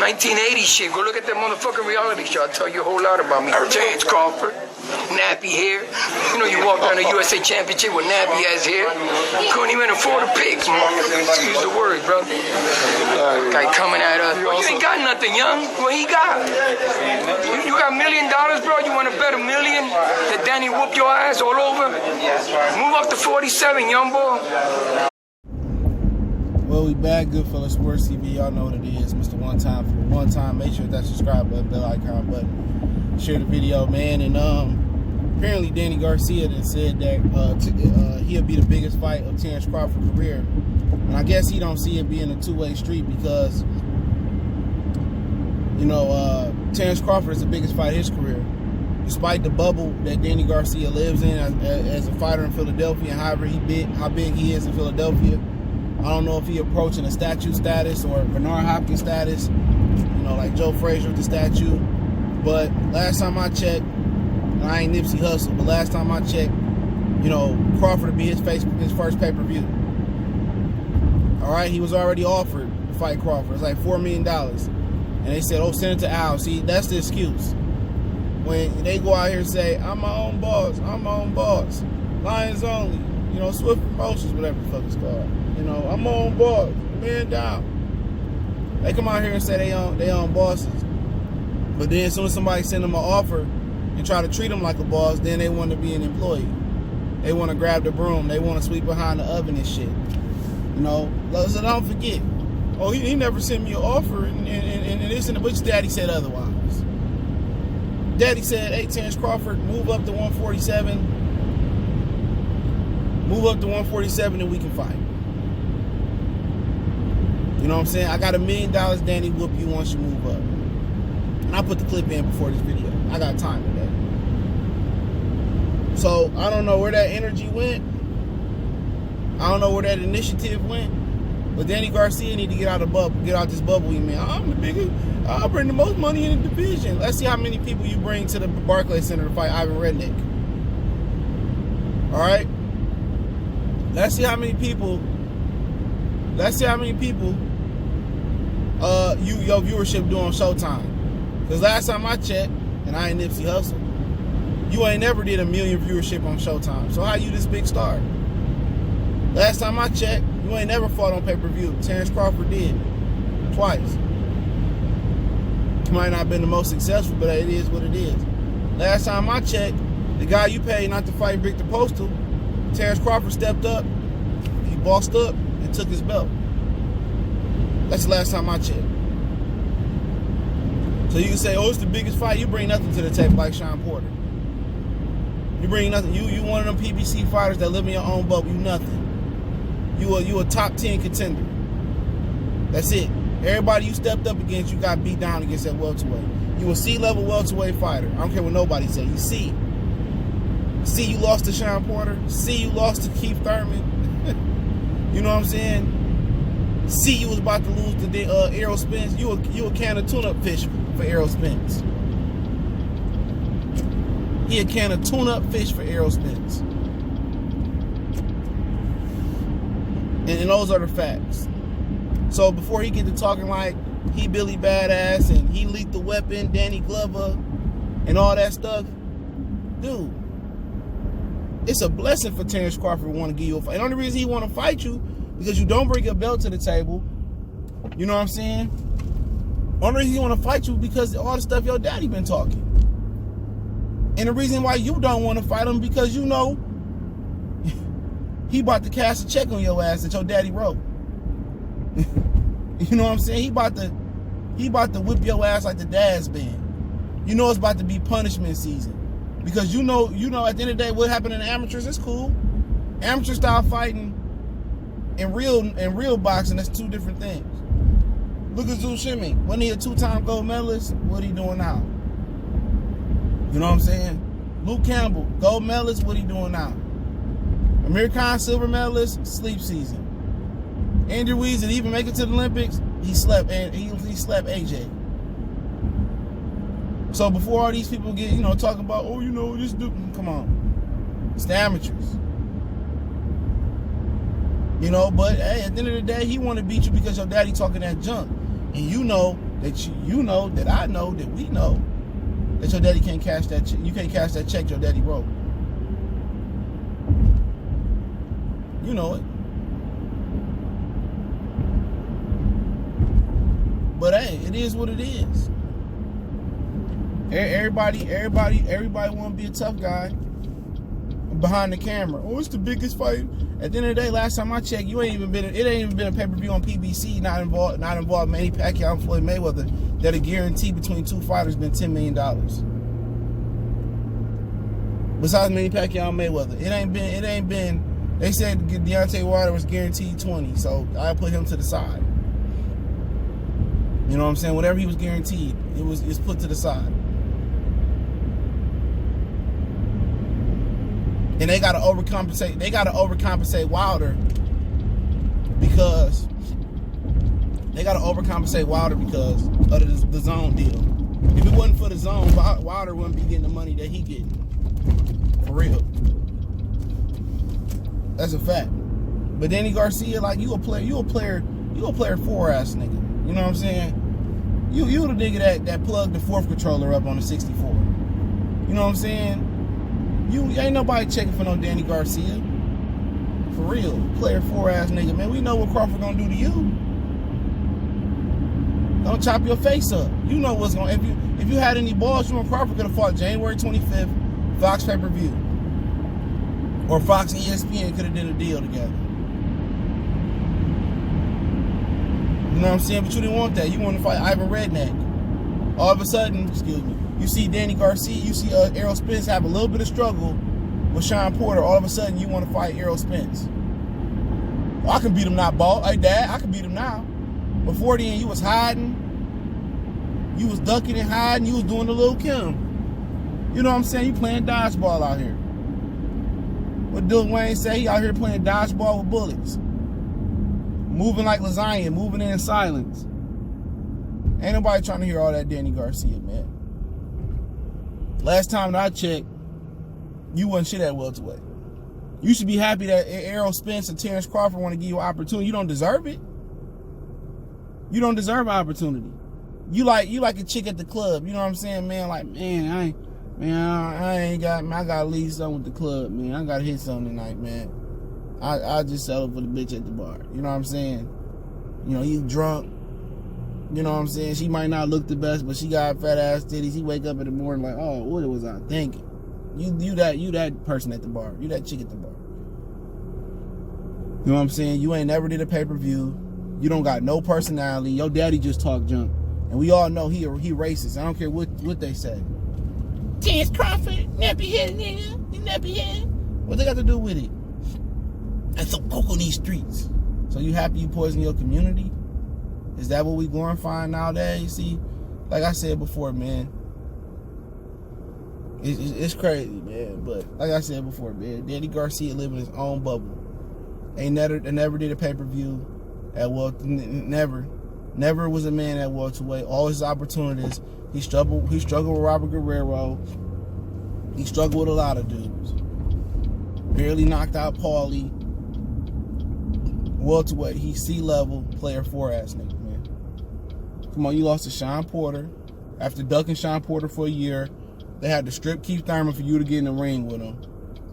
1980 shit. Go look at that motherfucking reality show. I'll tell you a whole lot about me. James Crawford, nappy hair. You know, you walk down the USA Championship with nappy ass hair. You couldn't even afford a pig. Excuse the words, brother. Guy coming at us. Well, you ain't got nothing, young. What he got? You got $1 million, bro? You want to bet $1 million that Danny whoop your ass all over? Move up to 47, young boy. Well, we back, Goodfellas Sports TV. Y'all know what it is. Mr. One Time. For the one time, make sure that subscribe button, bell icon button. Share the video, man. And apparently Danny Garcia then said that he'll be the biggest fight of Terrence Crawford's career. And I guess he don't see it being a two-way street because, you know, Terrence Crawford is the biggest fight of his career. Despite the bubble that Danny Garcia lives in as a fighter in Philadelphia, and how big he is in Philadelphia, I don't know if he approaching a statue status or Bernard Hopkins status, you know, like Joe Frazier with the statue. But last time I checked, and I ain't Nipsey Hussle, but last time I checked, you know, Crawford would be his first pay-per-view. All right, he was already offered to fight Crawford. It's like $4 million. And they said, oh, send it to Al. See, that's the excuse. When they go out here and say, I'm my own boss, Lions only, you know, Swift Promotions, whatever the fuck it's called. You know, I'm my own boss, man down. They come out here and say they own bosses. But then as soon as somebody send them an offer and try to treat them like a boss, then they want to be an employee. They want to grab the broom. They want to sweep behind the oven and shit. You know, so don't forget. Oh, he never sent me an offer and this and the Butch Daddy said otherwise. Daddy said, hey, Terrence Crawford, move up to 147. Move up to 147 and we can fight. You know what I'm saying? I got $1 million, Danny, whoop you once you move up. And I put the clip in before this video. I got time today. So, I don't know where that energy went. I don't know where that initiative went. But Danny Garcia need to get out this bubble, man. I'm the biggest. I'll bring the most money in the division. Let's see how many people you bring to the Barclays Center to fight Ivan Rednick. All right? Let's see how many people your viewership do on Showtime. Because last time I checked, and I ain't Nipsey Hussle, you ain't never did 1 million viewership on Showtime. So how you this big star? Last time I checked, you ain't never fought on pay-per-view. Terrence Crawford did. Twice. He might not have been the most successful, but it is what it is. Last time I checked, the guy you paid not to fight Victor Postal, Terrence Crawford stepped up, he bossed up, and took his belt. That's the last time I checked. So you can say, oh, it's the biggest fight. You bring nothing to the table like Sean Porter. You bring nothing. You one of them PBC fighters that live in your own bubble. You nothing. You a top 10 contender. That's it. Everybody you stepped up against, you got beat down against that welterweight. You a C-level welterweight fighter. I don't care what nobody say. You see. See you lost to Sean Porter. See you lost to Keith Thurman. You know what I'm saying? See you was about to lose to Errol Spence. You a can of tune-up fish for Errol Spence. He a can of tune-up fish for Errol Spence. And those are the facts. So before he get to talking like he Billy Badass and he Lethal Weapon, Danny Glover, and all that stuff, dude, it's a blessing for Terrence Crawford to want to give you a fight. And the only reason he want to fight you because you don't bring your belt to the table. You know what I'm saying? Only reason he want to fight you because of all the stuff your daddy been talking. And the reason why you don't want to fight him because you know he about to cash a check on your ass that your daddy wrote. You know what I'm saying? He about to whip your ass like the dad's been. You know it's about to be punishment season. Because you know at the end of the day what happened in the amateurs is cool. Amateur style fighting and real boxing, that's two different things. Look at Zhu Shimmy. Wasn't he a 2-time gold medalist? What he doing now? You know what I'm saying? Luke Campbell, gold medalist, what he doing now? Amir Khan, silver medalist, sleep season. Andrew Weeds didn't even make it to the Olympics. He slept AJ. So before all these people get, talking about, oh, this dude, come on. It's the amateurs. But hey, at the end of the day, he want to beat you because your daddy talking that junk. And you know that you know, that I know, that we know, that your daddy can't cash that check. You can't cash that check your daddy wrote. You know it. But hey, it is what it is. Everybody want to be a tough guy behind the camera. Oh, it's the biggest fight. At the end of the day, last time I checked, it ain't even been a pay-per-view on PBC not involved Manny Pacquiao and Floyd Mayweather that a guarantee between two fighters been $10 million. Besides Manny Pacquiao and Mayweather, it ain't been. They said Deontay Wilder was guaranteed 20, so I put him to the side. You know what I'm saying? Whatever he was guaranteed, it's put to the side. And they gotta overcompensate. They gotta overcompensate Wilder because of the zone deal. If it wasn't for the zone, Wilder wouldn't be getting the money that he getting. For real. That's a fact. But Danny Garcia, like, you a player 4-ass nigga. You know what I'm saying? You the nigga that plugged the fourth controller up on the 64. You know what I'm saying? You ain't nobody checking for no Danny Garcia. For real. Player 4-ass nigga, man. We know what Crawford gonna do to you. Don't chop your face up. You know what's gonna, if you had any balls, you and Crawford could have fought January 25th, Fox pay-per-view. Or Fox and ESPN could have did a deal together. You know what I'm saying? But you didn't want that. You wanted to fight Ivan Redneck. All of a sudden, you see Danny Garcia, you see Errol Spence have a little bit of struggle with Sean Porter. All of a sudden, you want to fight Errol Spence. Well, I can beat him now, ball. Hey, Dad, I can beat him now. Before then, you was hiding. You was ducking and hiding. You was doing the Lil' Kim. You know what I'm saying? You playing dodgeball out here. What Dil Wayne say? He out here playing dodgeball with bullets. Moving like lasagna, moving in silence. Ain't nobody trying to hear all that Danny Garcia, man. Last time that I checked, you wasn't shit at welterweight. You should be happy that Errol Spence and Terrence Crawford want to give you an opportunity. You don't deserve it. You don't deserve an opportunity. You like a chick at the club. You know what I'm saying, man? Like, man, I gotta leave something with the club, man. I gotta hit something tonight, man. I just settle for the bitch at the bar. You know what I'm saying? You know, you drunk. You know what I'm saying? She might not look the best, but she got fat ass titties. He wake up in the morning like, oh, what was I thinking? You that person at the bar. You that chick at the bar. You know what I'm saying? You ain't never did a pay-per-view. You don't got no personality. Your daddy just talk junk. And we all know he racist. I don't care what they say. Terrence Crawford, nappy head nigga. You nappy head. What they got to do with it? And some coke on these streets. So you happy you poison your community? Is that what we glorifying nowadays? See, like I said before, man, it's crazy, man. But like I said before, man, Danny Garcia living his own bubble. Never did a pay-per-view at never was a man at welterweight. All his opportunities, he struggled with Robert Guerrero. He struggled with a lot of dudes. Barely knocked out Paulie. Welterweight, he's C-level player 4-ass nigga, man. Come on, you lost to Sean Porter. After ducking Sean Porter for a year, they had to strip Keith Thurman for you to get in the ring with him.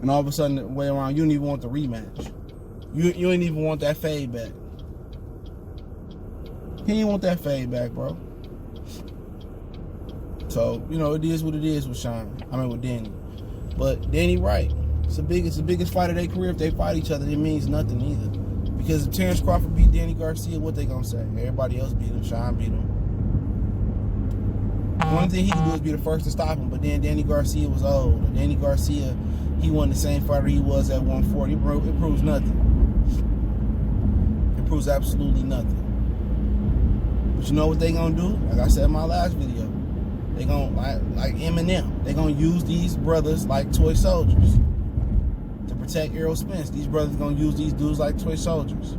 And all of a sudden, the way around, you didn't even want the rematch. You didn't even want that fade back. He didn't want that fade back, bro. So, you know, it is what it is with with Danny. But Danny right. It's the biggest fight of their career. If they fight each other, it means nothing either. Because if Terrence Crawford beat Danny Garcia, what they gonna say? Everybody else beat him. Sean beat him. The only thing he could do is be the first to stop him. But then Danny Garcia was old. And Danny Garcia, he wasn't the same fighter he was at 140. It proves nothing. It proves absolutely nothing. But you know what they gonna do? Like I said in my last video, they gonna like Eminem. They gonna use these brothers like toy soldiers to protect Errol Spence. These brothers gonna use these dudes like toy soldiers.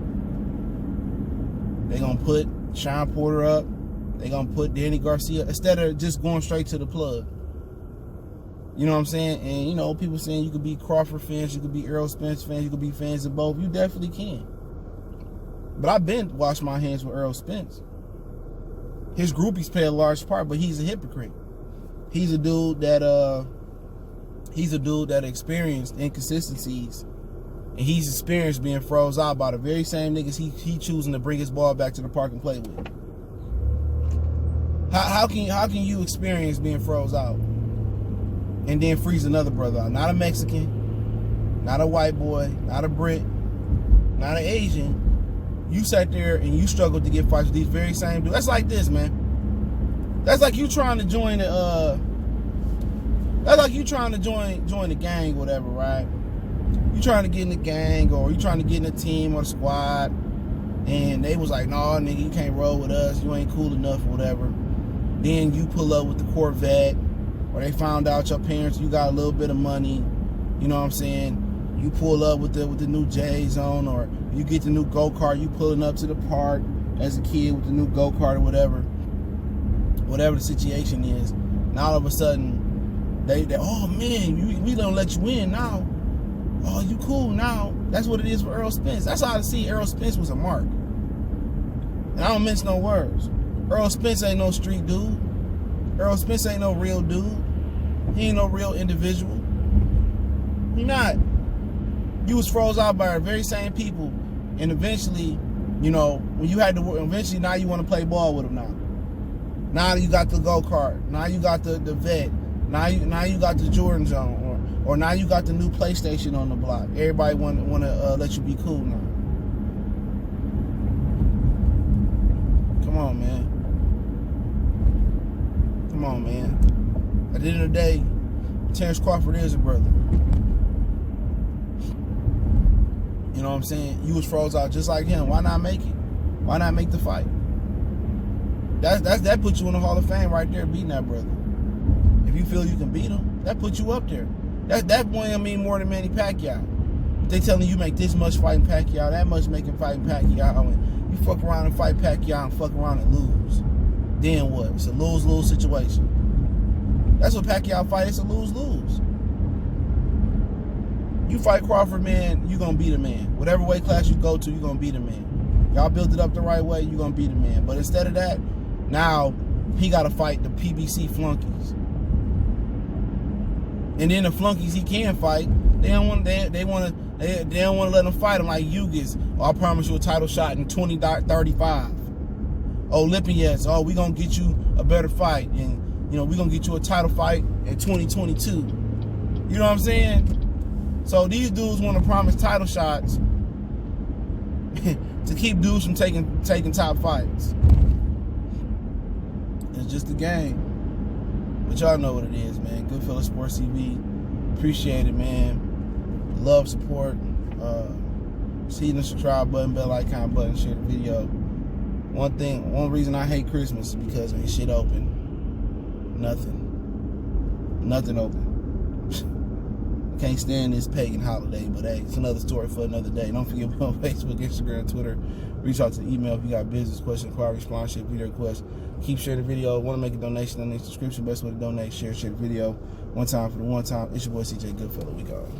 They gonna put Sean Porter up. They gonna put Danny Garcia instead of just going straight to the plug. You know what I'm saying? And you know, people saying you could be Crawford fans, you could be Errol Spence fans, you could be fans of both. You definitely can. But I've been washed my hands with Errol Spence. His groupies play a large part, but he's a hypocrite. He's a dude that experienced inconsistencies, and he's experienced being froze out by the very same niggas he choosing to bring his ball back to the park and play with. How can you experience being froze out and then freeze another brother out? Not a Mexican, not a white boy, not a Brit, not an Asian. You sat there and you struggled to get fights with these very same dudes. That's like this, man. That's like you trying to join the join the gang, whatever, right? You trying to get in the gang, or you trying to get in the team or the squad, and they was like, "Nah, nigga, you can't roll with us. You ain't cool enough, or whatever." Then you pull up with the Corvette, or they found out your parents, you got a little bit of money. You know what I'm saying? You pull up with the new J's on, or you get the new go-kart, you pulling up to the park as a kid with the new go-kart or whatever the situation is. And all of a sudden, they oh man, we don't let you in now. Oh, you cool now. That's what it is for Errol Spence. That's how I see Errol Spence was a mark. And I don't mince no words. Errol Spence ain't no street dude. Errol Spence ain't no real dude. He ain't no real individual. He not. You was froze out by the very same people, and eventually, you know, when you had to work, eventually now you want to play ball with them now. Now you got the go-kart. Now you got the vet. Now you got the Jordans on, or now you got the new PlayStation on the block. Everybody want to let you be cool now. Come on, man. Come on, man. At the end of the day, Terrence Crawford is a brother. You know what I'm saying? You was froze out just like him. Why not make it? Why not make the fight? That puts you in the Hall of Fame right there, beating that brother. If you feel you can beat him, that puts you up there. That boy I mean more than Manny Pacquiao. They telling you make this much fighting Pacquiao, that much making fighting Pacquiao. I mean, you fuck around and fight Pacquiao and fuck around and lose. Then what? It's a lose-lose situation. That's what Pacquiao fight. It's a lose-lose. You fight Crawford, man, you gonna beat a man. Whatever weight class you go to, you gonna beat a man. Y'all built it up the right way, you gonna beat a man. But instead of that, now he gotta fight the PBC flunkies. And then the flunkies he can fight, they don't want to let him fight him like Yugis. Oh, I promise you a title shot in 2035. Oh, Lipinets, oh, we gonna get you a better fight, and you know we gonna get you a title fight in 2022. You know what I'm saying? So these dudes want to promise title shots to keep dudes from taking top fights. It's just a game. But y'all know what it is, man. Goodfellas Sports TV. Appreciate it, man. Love, support. See the subscribe button, bell icon button, share the video. One reason I hate Christmas is because ain't shit open. Nothing open. Can't stand this pagan holiday, but hey, it's another story for another day. Don't forget me on Facebook, Instagram, Twitter. Reach out to the email if you got business questions, inquiry, sponsorship, video requests. Keep sharing the video. Want to make a donation, donate subscription. Best way to donate, share the video. One time for the one time. It's your boy CJ Goodfellow. We gone.